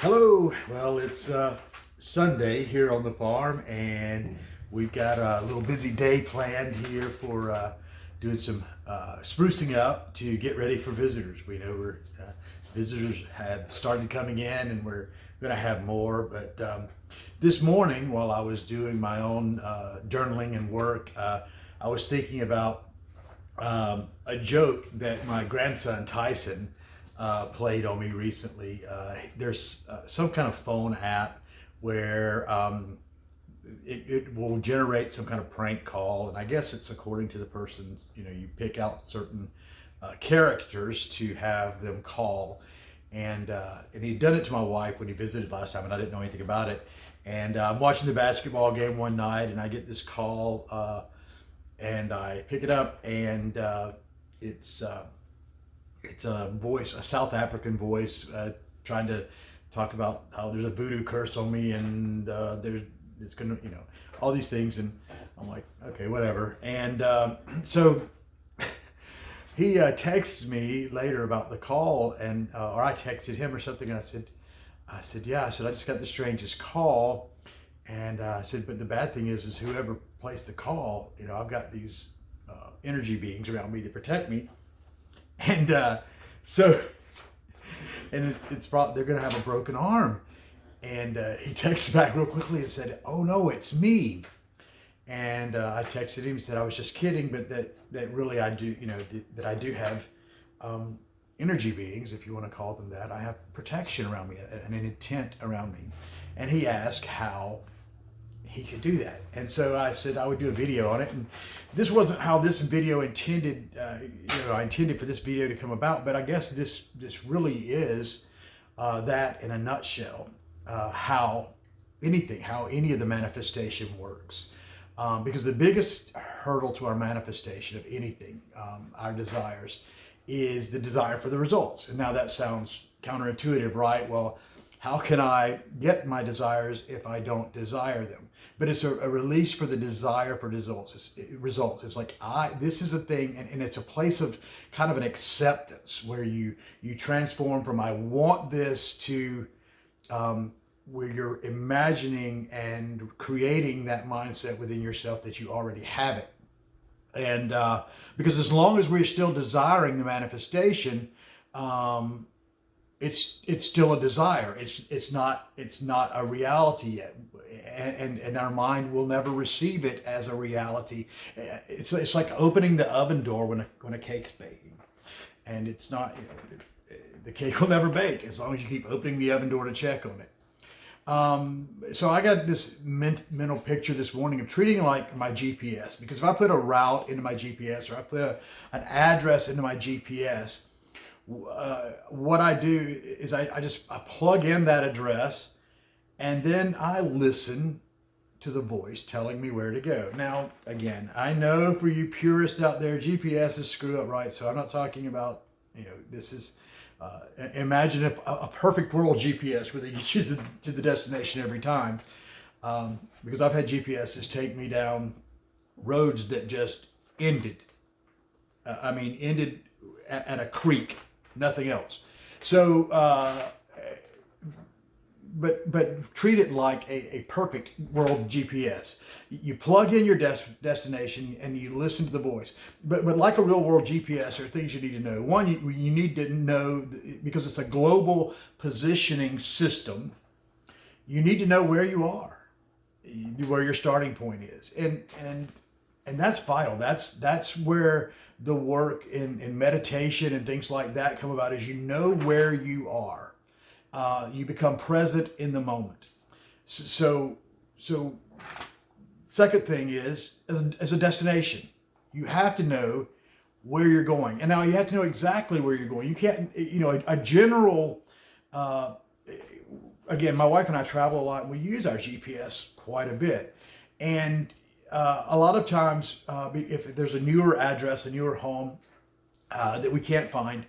Hello. Well, it's Sunday here on the farm, and we've got a little busy day planned here for doing some sprucing up to get ready for visitors. We know visitors have started coming in, and we're going to have more. But this morning, while I was doing my own journaling and work, I was thinking about a joke that my grandson Tyson played on me recently. There's some kind of phone app where it will generate some kind of prank call, and I guess it's according to the person's. You pick out certain characters to have them call, and he'd done it to my wife when he visited last time, and I didn't know anything about it. And I'm watching the basketball game one night, and I get this call, and I pick it up, and it's a voice, a South African voice, trying to talk about how there's a voodoo curse on me, and it's gonna, all these things. And I'm like, okay, whatever. And so he texts me later about the call, and or I texted him or something, and I said, yeah, I said, I just got the strangest call, and I said, but the bad thing is whoever placed the call, I've got these energy beings around me to protect me. And it's brought, they're gonna have a broken arm. And he texted back real quickly and said, "Oh no, it's me." And I texted him and said I was just kidding, but that really I do, that I do have energy beings, if you want to call them that. I have protection around me and an intent around me. And he asked how he could do that. And so I said I would do a video on it. And this wasn't how this video intended, I intended for this video to come about, but I guess this really is that in a nutshell, how any of the manifestation works. Because the biggest hurdle to our manifestation of anything, our desires, is the desire for the results. And now that sounds counterintuitive, right? Well, how can I get my desires if I don't desire them? But it's a release for the desire for results. It's like, this is a thing, and it's a place of kind of an acceptance where you transform from I want this to where you're imagining and creating that mindset within yourself that you already have it. And because as long as we're still desiring the manifestation, it's still a desire. It's not a reality yet, and our mind will never receive it as a reality. It's like opening the oven door when a cake's baking, and it's not, the cake will never bake as long as you keep opening the oven door to check on it. So I got this mental picture this morning of treating it like my GPS, because if I put a route into my GPS, or I put an address into my GPS, what I do is I plug in that address, and then I listen to the voice telling me where to go. Now, again, I know for you purists out there, GPS is screw up, right? So I'm not talking about, this is, imagine a perfect world GPS where they get you to the destination every time. Because I've had GPSs take me down roads that just ended. Ended at a creek, nothing else. So, but treat it like a perfect world GPS. You plug in your destination and you listen to the voice. But like a real world GPS, there are things you need to know. One, you need to know, because it's a global positioning system, you need to know where you are, where your starting point is. And that's vital. That's where the work in meditation and things like that come about, is you know where you are. You become present in the moment. So second thing is, as a destination, you have to know where you're going. And now you have to know exactly where you're going. You can't, a general, again, my wife and I travel a lot, and we use our GPS quite a bit. And a lot of times, if there's a newer address, a newer home that we can't find,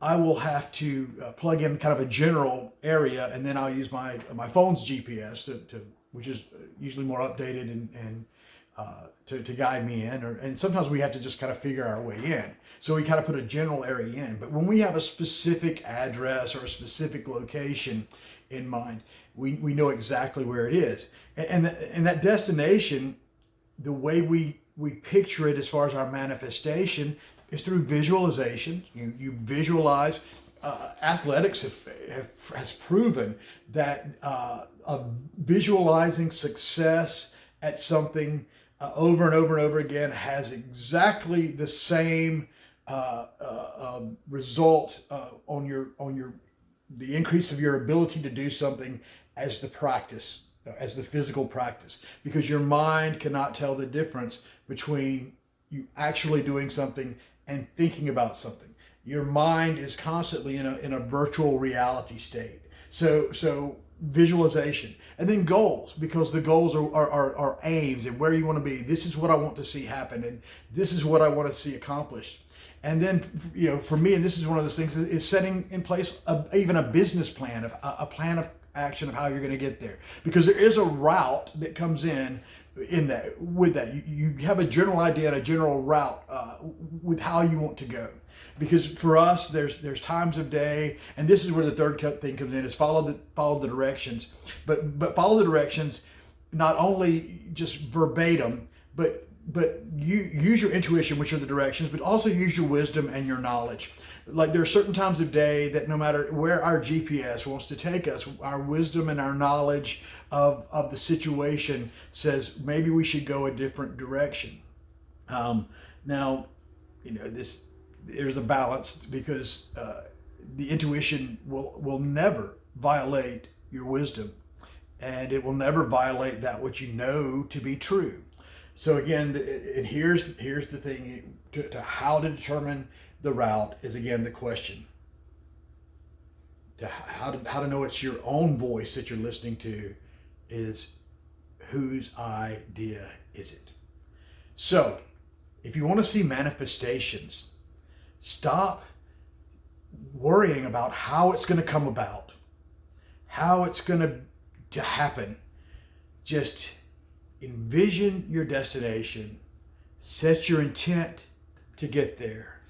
I will have to plug in kind of a general area, and then I'll use my phone's GPS, which is usually more updated and to guide me in, and sometimes we have to just kind of figure our way in. So we kind of put a general area in. But when we have a specific address or a specific location in mind, we know exactly where it is. And that destination, the way we picture it as far as our manifestation is through visualization. You visualize. Athletics has proven that visualizing success at something over and over and over again has exactly the same result on the increase of your ability to do something as the practice, as the physical practice, because your mind cannot tell the difference between you actually doing something and thinking about something. Your mind is constantly in a virtual reality state. So visualization, and then goals, because the goals are aims and where you want to be. This is what I want to see happen, and this is what I want to see accomplished. And then, for me, and this is one of those things, is setting in place even a business plan, a plan of action of how you're going to get there, because there is a route that comes in that. With that, you have a general idea and a general route with how you want to go. Because for us, there's times of day, and this is where the third thing comes in, is follow the directions, but follow the directions, not only just verbatim, but you use your intuition, which are the directions, but also use your wisdom and your knowledge. Like, there are certain times of day that no matter where our GPS wants to take us, our wisdom and our knowledge of the situation says maybe we should go a different direction. Now, there's a balance, because the intuition will never violate your wisdom, and it will never violate that which you know to be true. So again, and here's the thing, to how to determine the route is, again, the question. To how to know it's your own voice that you're listening to is, whose idea is it? So if you want to see manifestations, stop worrying about how it's going to come about, how it's going to happen. Just envision your destination, set your intent to get there,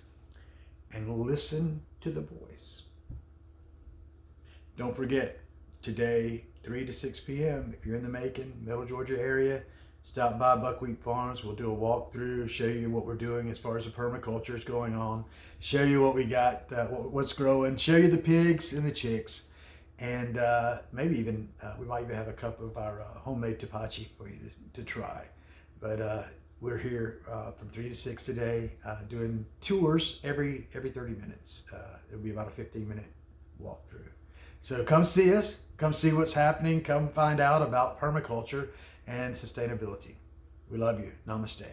and listen to the voice. Don't forget, today, 3 to 6 p.m., if you're in the Macon, Middle Georgia area, stop by Buckwheat Farms. We'll do a walkthrough, show you what we're doing as far as the permaculture is going on, show you what we got, what's growing, show you the pigs and the chicks, and maybe even we might even have a cup of our homemade tapachi for you to try. But we're here from 3 to 6 today, doing tours every 30 minutes. It'll be about a 15-minute walkthrough. So come see us, come see what's happening, come find out about permaculture and sustainability. We love you. Namaste.